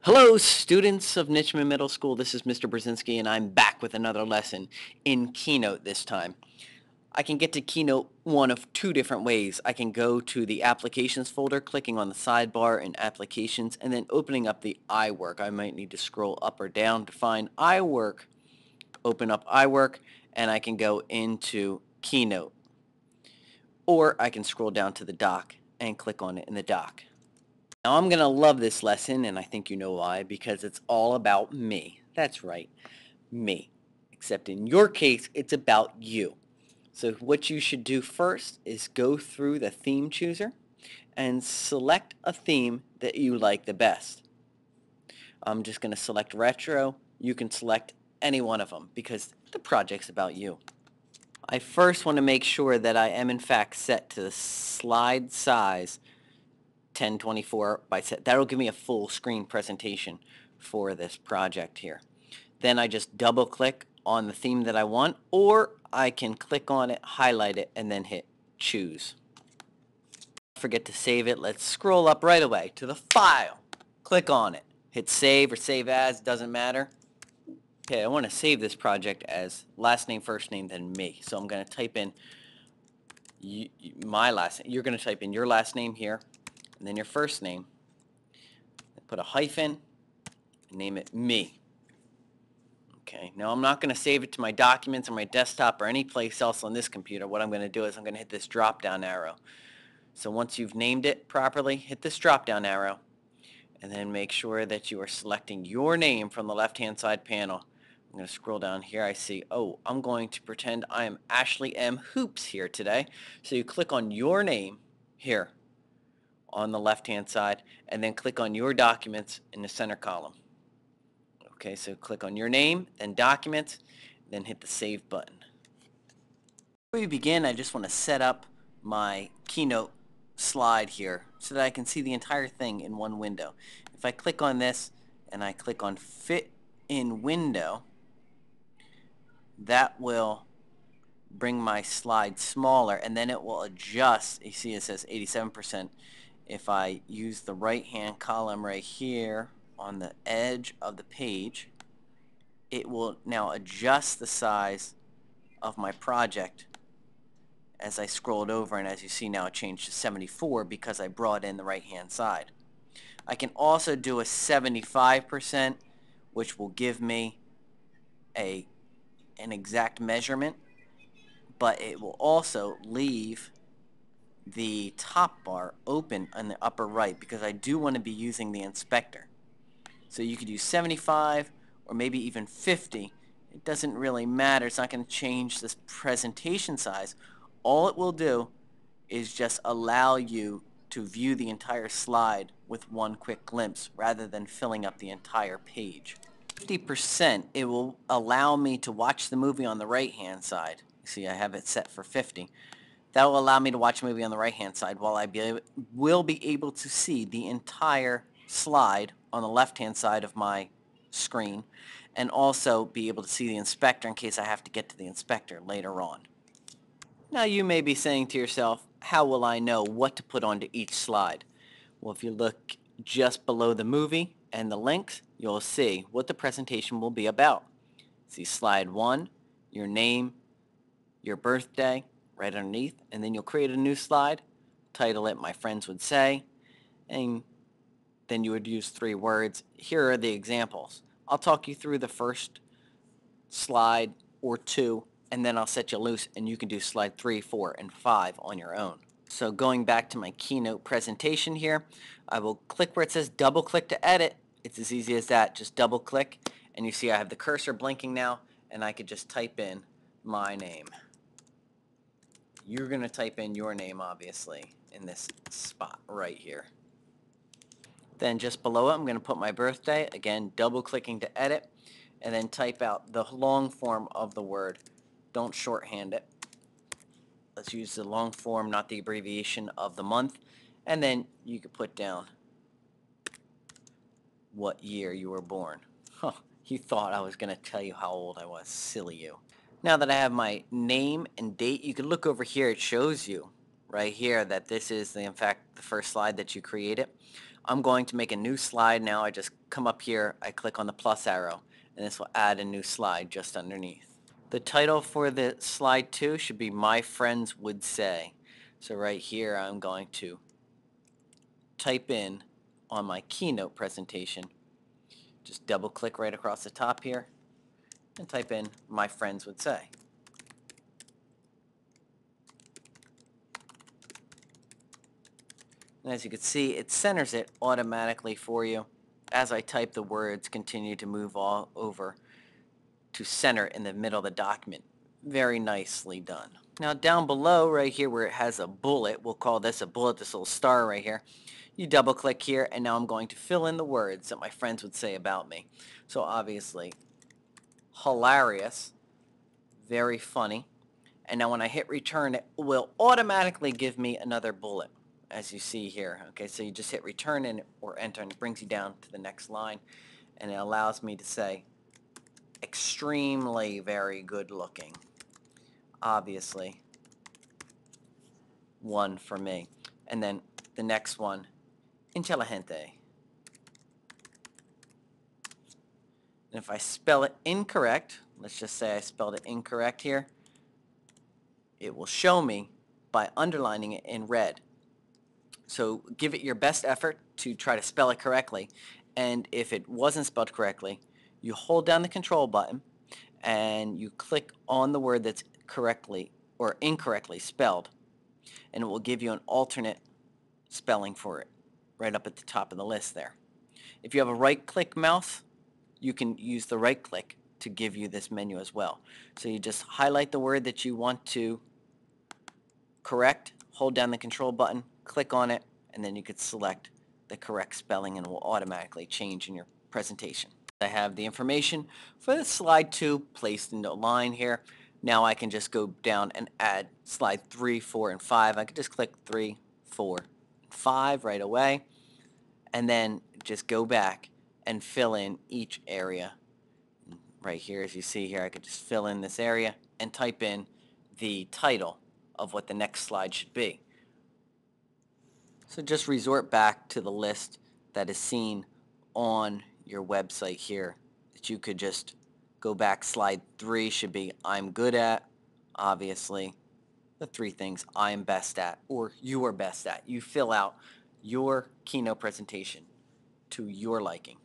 Hello, students of Nichman Middle School. This is Mr. Brzezinski, and I'm back with another lesson in Keynote this time. I can get to Keynote one of two different ways. I can go to the Applications folder, clicking on the sidebar in Applications, and then opening up the iWork. I might need to scroll up or down to find iWork. Open up iWork, and I can go into Keynote. Or I can scroll down to the dock and click on it in the dock. Now I'm going to love this lesson, and I think you know why, because it's all about me. That's right, me. Except in your case, it's about you. So what you should do first is go through the theme chooser and select a theme that you like the best. I'm just going to select retro. You can select any one of them because the project's about you. I first want to make sure that I am in fact set to the slide size 1024 by set. That'll give me a full screen presentation for this project here. Then I just double click on the theme that I want, or I can click on it, highlight it, and then hit choose. Don't forget to save it. Let's scroll up right away to the file. Click on it. Hit save or save as, doesn't matter. Okay, I want to save this project as last name, first name, then me. So I'm going to type in my last name. You're going to type in your last name here, and then your first name. Put a hyphen, and name it me. Okay, now I'm not going to save it to my documents or my desktop or any place else on this computer. What I'm going to do is I'm going to hit this drop down arrow. So once you've named it properly, hit this drop down arrow and then make sure that you are selecting your name from the left hand side panel. I'm going to scroll down here. I see, oh, I'm going to pretend I am Ashley M. Hoops here today. So you click on your name here on the left hand side and then click on your documents in the center column. Okay, so click on your name, then Documents, then hit the Save button. Before we begin, I just want to set up my Keynote slide here so that I can see the entire thing in one window. If I click on this and I click on Fit in Window, that will bring my slide smaller, and then it will adjust. You see it says 87%. If I use the right-hand column right here on the edge of the page, it will now adjust the size of my project as I scrolled over, and as you see now it changed to 74 because I brought in the right hand side. I can also do a 75%, which will give me an exact measurement, but it will also leave the top bar open on the upper right because I do want to be using the inspector. So you could use 75 or maybe even 50. It doesn't really matter. It's not going to change this presentation size. All it will do is just allow you to view the entire slide with one quick glimpse rather than filling up the entire page. 50%, it will allow me to watch the movie on the right hand side. See, I have it set for 50. That will allow me to watch a movie on the right hand side while I will be able to see the entire slide on the left hand side of my screen, and also be able to see the inspector in case I have to get to the inspector later on. Now you may be saying to yourself, how will I know what to put onto each slide? Well, if you look just below the movie and the links, you'll see what the presentation will be about. See slide 1, your name, your birthday, right underneath, and then you'll create a new slide, title it My Friends Would Say, and then you would use 3 words. Here are the examples. I'll talk you through the first slide or 2, and then I'll set you loose and you can do slide 3, 4, and 5 on your own. So going back to my Keynote presentation here, I will click where it says double click to edit. It's as easy as that. Just double click and you see I have the cursor blinking now, and I could just type in my name. You're going to type in your name, obviously, in this spot right here. Then just below it, I'm going to put my birthday. Again, double clicking to edit, and then type out the long form of the word. Don't shorthand it. Let's use the long form, not the abbreviation of the month. And then you could put down what year you were born. Huh, you thought I was going to tell you how old I was. Silly you. Now that I have my name and date, you can look over here. It shows you right here that this is, in fact, the first slide that you created. I'm going to make a new slide now. I just come up here, I click on the plus arrow, and this will add a new slide just underneath. The title for the slide 2 should be My Friends Would Say. So right here I'm going to type in on my keynote presentation. Just double click right across the top here and type in My Friends Would Say. And as you can see, it centers it automatically for you. As I type, the words continue to move all over to center in the middle of the document. Very nicely done. Now down below right here where it has a bullet, we'll call this a bullet, this little star right here. You double click here and now I'm going to fill in the words that my friends would say about me. So obviously, hilarious, very funny. And now when I hit return, it will automatically give me another bullet, as you see here. Okay, so you just hit return and or enter, and it brings you down to the next line, and it allows me to say extremely very good looking. Obviously, one for me. And then the next one, inteligente. And if I spell it incorrect, let's just say I spelled it incorrect here, it will show me by underlining it in red. So give it your best effort to try to spell it correctly. And if it wasn't spelled correctly, you hold down the control button and you click on the word that's correctly or incorrectly spelled, and it will give you an alternate spelling for it right up at the top of the list there. If you have a right-click mouse, you can use the right-click to give you this menu as well. So you just highlight the word that you want to correct, hold down the control button, click on it, and then you could select the correct spelling and it will automatically change in your presentation. I have the information for the slide 2 placed into a line here. Now I can just go down and add slide 3, 4, and 5. I could just click 3, 4, and 5 right away, and then just go back and fill in each area. Right here, as you see here, I could just fill in this area and type in the title of what the next slide should be. So just resort back to the list that is seen on your website here that you could just go back. Slide 3 should be I'm good at, obviously, the 3 things I'm best at or you are best at. You fill out your keynote presentation to your liking.